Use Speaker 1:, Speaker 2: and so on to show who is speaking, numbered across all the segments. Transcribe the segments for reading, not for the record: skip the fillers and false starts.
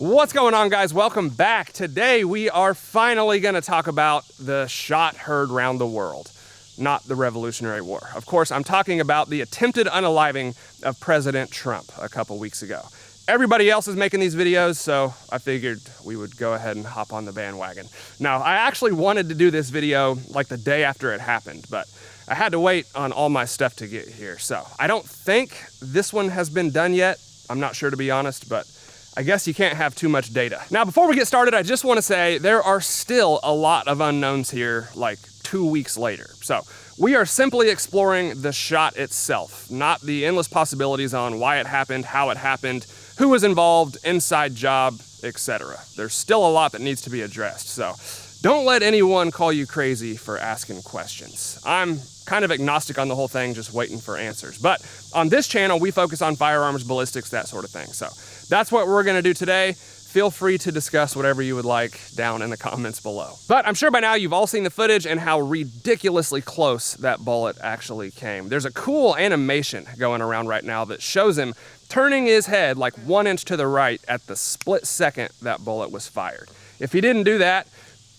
Speaker 1: What's going on, guys? Welcome back. Today we are finally going to talk about the shot heard round the world, not the Revolutionary War. Of course, I'm talking about the attempted unaliving of President Trump a couple weeks ago. Everybody else is making these videos, so I figured we would go ahead and hop on the bandwagon. Now, I actually wanted to do this video like the day after it happened, but I had to wait on all my stuff to get here. So I don't think this one has been done yet. I'm not sure, to be honest, but I guess you can't have too much data. Now, before we get started, I just want to say there are still a lot of unknowns here, like 2 weeks later. So we are simply exploring the shot itself, not the endless possibilities on why it happened, how it happened, who was involved, inside job, etc. There's still a lot that needs to be addressed. So don't let anyone call you crazy for asking questions. I'm kind of agnostic on the whole thing, just waiting for answers. But on this channel, we focus on firearms, ballistics, that sort of thing. So that's what we're gonna do today. Feel free to discuss whatever you would like down in the comments below. But I'm sure by now you've all seen the footage and how ridiculously close that bullet actually came. There's a cool animation going around right now that shows him turning his head like 1 inch to the right at the split second that bullet was fired. If he didn't do that,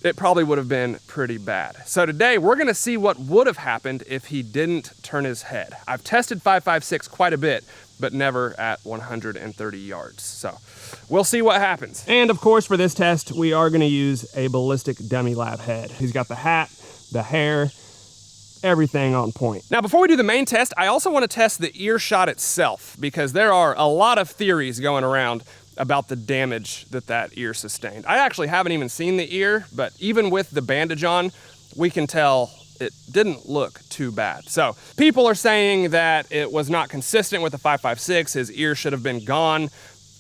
Speaker 1: it probably would have been pretty bad. So today we're gonna see what would have happened if he didn't turn his head. I've tested 5.56 quite a bit, but never at 130 yards. So we'll see what happens. And of course, for this test, we are gonna use a ballistic dummy lab head. He's got the hat, the hair, everything on point. Now, before we do the main test, I also wanna test the ear shot itself, because there are a lot of theories going around about the damage that ear sustained. I actually haven't even seen the ear, but even with the bandage on, we can tell it didn't look too bad. So people are saying that it was not consistent with the 5.56, his ear should have been gone.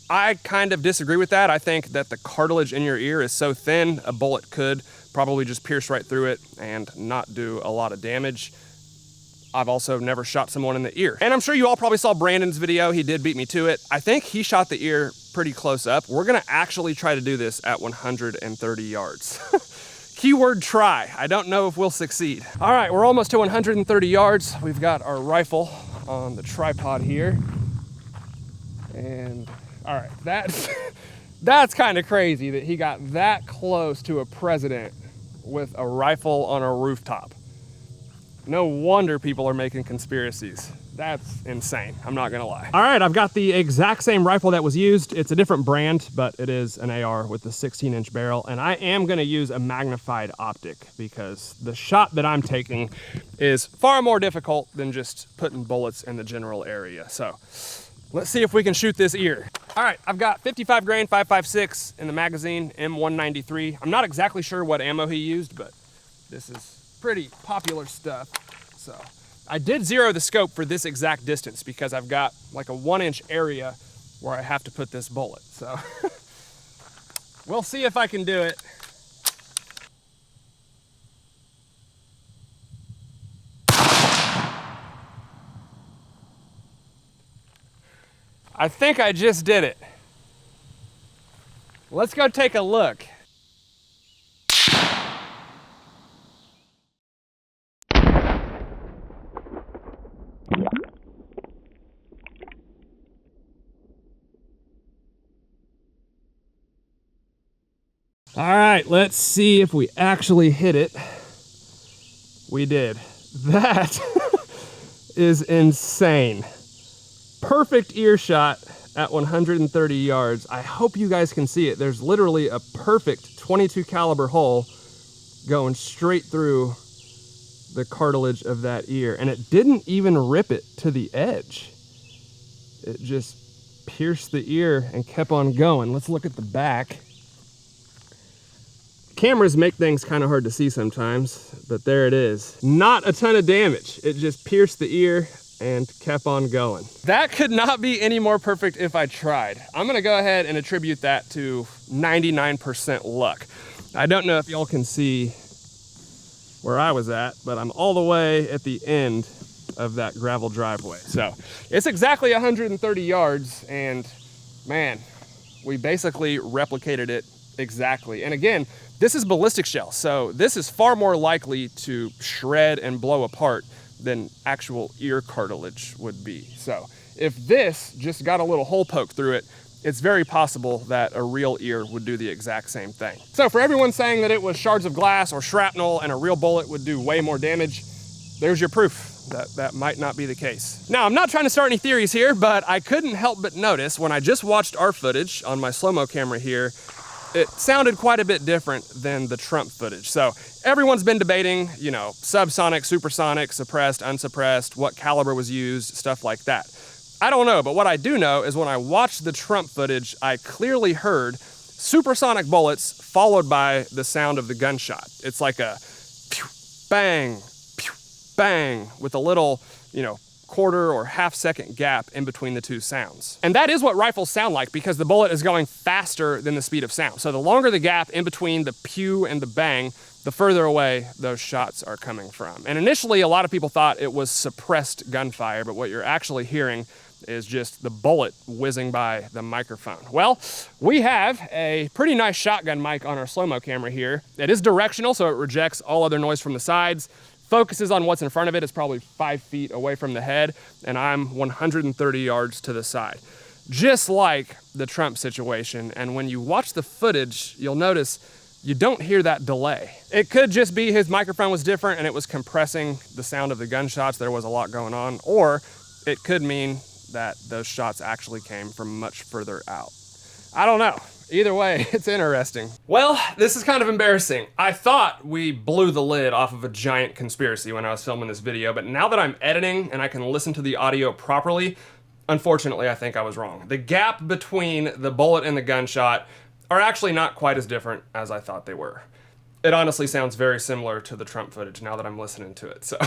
Speaker 1: I kind of disagree with that. I think that the cartilage in your ear is so thin, a bullet could probably just pierce right through it and not do a lot of damage. I've also never shot someone in the ear. And I'm sure you all probably saw Brandon's video. He did beat me to it. I think he shot the ear pretty close up. We're gonna actually try to do this at 130 yards. Keyword try. I don't know if we'll succeed. All right, we're almost to 130 yards. We've got our rifle on the tripod here. And all right, that's kind of crazy that he got that close to a president with a rifle on a rooftop. No wonder people are making conspiracies. That's insane, I'm not gonna lie. All right, I've got the exact same rifle that was used. It's a different brand, but it is an AR with the 16-inch barrel, and I am gonna use a magnified optic because the shot that I'm taking is far more difficult than just putting bullets in the general area. So let's see if we can shoot this ear. All right, I've got 55 grain 5.56 in the magazine, M193. I'm not exactly sure what ammo he used, but this is pretty popular stuff. So I did zero the scope for this exact distance because I've got like a 1-inch area where I have to put this bullet. So we'll see if I can do it. I think I just did it. Let's go take a look. All right, let's see if we actually hit it. We did. That is insane. Perfect ear shot at 130 yards. I hope you guys can see it. There's literally a perfect 22 caliber hole going straight through the cartilage of that ear, and it didn't even rip it to the edge. It just pierced the ear and kept on going. Let's look at the back. Cameras make things kind of hard to see sometimes, but there it is. Not a ton of damage. It just pierced the ear and kept on going. That could not be any more perfect if I tried. I'm gonna go ahead and attribute that to 99% luck. I don't know if y'all can see where I was at, but I'm all the way at the end of that gravel driveway. So it's exactly 130 yards, and man, we basically replicated it exactly. And again, this is ballistic shell, so this is far more likely to shred and blow apart than actual ear cartilage would be. So if this just got a little hole poke through it, it's very possible that a real ear would do the exact same thing. So for everyone saying that it was shards of glass or shrapnel and a real bullet would do way more damage, there's your proof that that might not be the case. Now, I'm not trying to start any theories here, but I couldn't help but notice when I just watched our footage on my slow-mo camera here, it sounded quite a bit different than the Trump footage. So everyone's been debating, you know, subsonic, supersonic, suppressed, unsuppressed, what caliber was used, stuff like that. I don't know, but what I do know is when I watched the Trump footage, I clearly heard supersonic bullets followed by the sound of the gunshot. It's like a pew, bang, pew, bang, with a little, you know, quarter or half-second gap in between the two sounds. And that is what rifles sound like because the bullet is going faster than the speed of sound. So the longer the gap in between the pew and the bang, the further away those shots are coming from. And initially, a lot of people thought it was suppressed gunfire, but what you're actually hearing is just the bullet whizzing by the microphone. Well, we have a pretty nice shotgun mic on our slow-mo camera here. It is directional, so it rejects all other noise from the sides, focuses on what's in front of it. It's probably 5 feet away from the head, and I'm 130 yards to the side. Just like the Trump situation, and when you watch the footage, you'll notice you don't hear that delay. It could just be his microphone was different and it was compressing the sound of the gunshots. There was a lot going on, or it could mean that those shots actually came from much further out. I don't know. Either way, it's interesting. Well, this is kind of embarrassing. I thought we blew the lid off of a giant conspiracy when I was filming this video, but now that I'm editing and I can listen to the audio properly, unfortunately, I think I was wrong. The gap between the bullet and the gunshot are actually not quite as different as I thought they were. It honestly sounds very similar to the Trump footage now that I'm listening to it, so.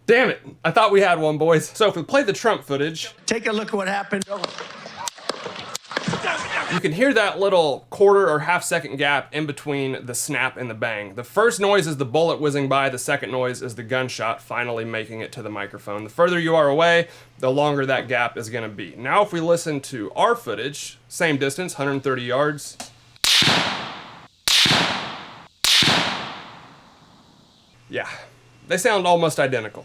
Speaker 1: Damn it, I thought we had one, boys. So if we play the Trump footage.
Speaker 2: Take a look at what happened.
Speaker 1: You can hear that little quarter or half-second gap in between the snap and the bang. The first noise is the bullet whizzing by, the second noise is the gunshot finally making it to the microphone. The further you are away, the longer that gap is gonna be. Now if we listen to our footage, same distance, 130 yards. Yeah, they sound almost identical.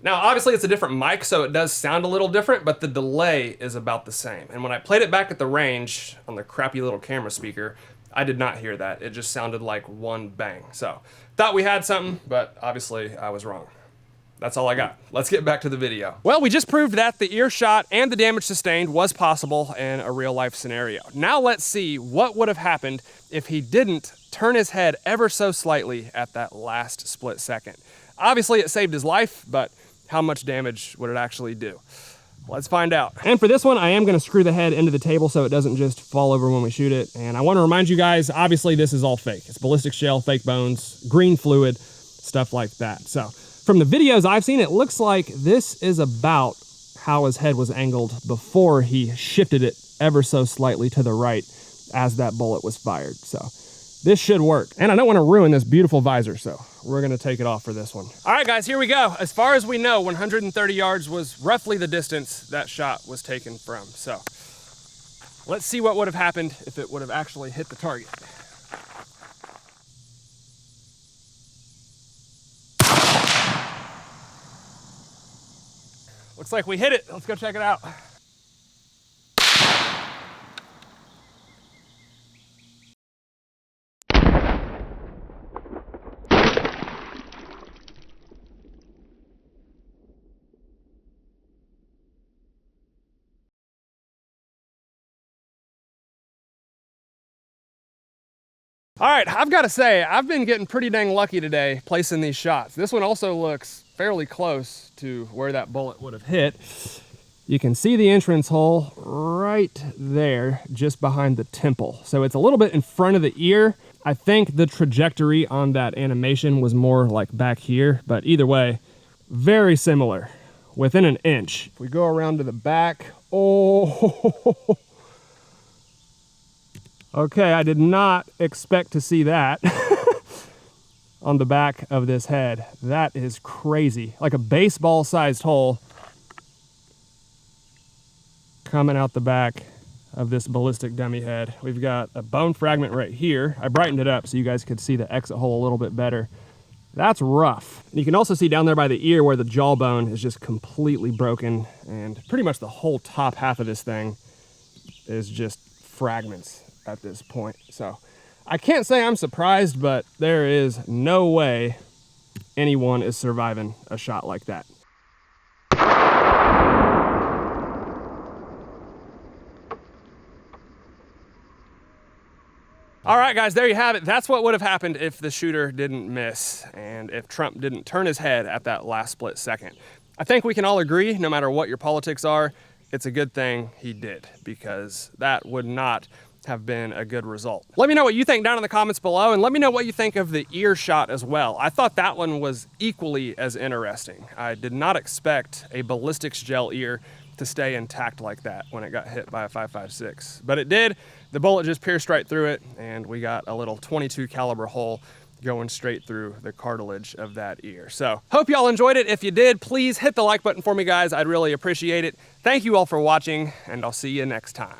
Speaker 1: Now, obviously it's a different mic, so it does sound a little different, but the delay is about the same. And when I played it back at the range on the crappy little camera speaker, I did not hear that. It just sounded like one bang. So, thought we had something, but obviously I was wrong. That's all I got. Let's get back to the video. Well, we just proved that the earshot and the damage sustained was possible in a real life scenario. Now let's see what would have happened if he didn't turn his head ever so slightly at that last split second. Obviously it saved his life, but how much damage would it actually do? Let's find out. And for this one, I am gonna screw the head into the table so it doesn't just fall over when we shoot it. And I wanna remind you guys, obviously this is all fake. It's ballistic shell, fake bones, green fluid, stuff like that. So from the videos I've seen, it looks like this is about how his head was angled before he shifted it ever so slightly to the right as that bullet was fired. So this should work. And I don't want to ruin this beautiful visor, so we're gonna take it off for this one. All right, guys, here we go. As far as we know, 130 yards was roughly the distance that shot was taken from. So let's see what would have happened if it would have actually hit the target. Looks like we hit it. Let's go check it out. All right, I've got to say, I've been getting pretty dang lucky today placing these shots. This one also looks fairly close to where that bullet would have hit. You can see the entrance hole right there, just behind the temple. So it's a little bit in front of the ear. I think the trajectory on that animation was more like back here, but either way, very similar, within an inch. If we go around to the back, oh, okay, I did not expect to see that on the back of this head. That is crazy. Like a baseball-sized hole coming out the back of this ballistic dummy head. We've got a bone fragment right here. I brightened it up so you guys could see the exit hole a little bit better. That's rough. And you can also see down there by the ear where the jawbone is just completely broken, and pretty much the whole top half of this thing is just fragments at this point. So I can't say I'm surprised, but there is no way anyone is surviving a shot like that. All right, guys, there you have it. That's what would have happened if the shooter didn't miss and if Trump didn't turn his head at that last split second. I think we can all agree, no matter what your politics are, it's a good thing he did, because that would not have been a good result. Let me know what you think down in the comments below, and let me know what you think of the ear shot as well. I thought that one was equally as interesting. I did not expect a ballistics gel ear to stay intact like that when it got hit by a 5.56, but it did. The bullet just pierced right through it, and we got a little 22 caliber hole going straight through the cartilage of that ear. So hope y'all enjoyed it. If you did, please hit the like button for me, guys. I'd really appreciate it. Thank you all for watching, and I'll see you next time.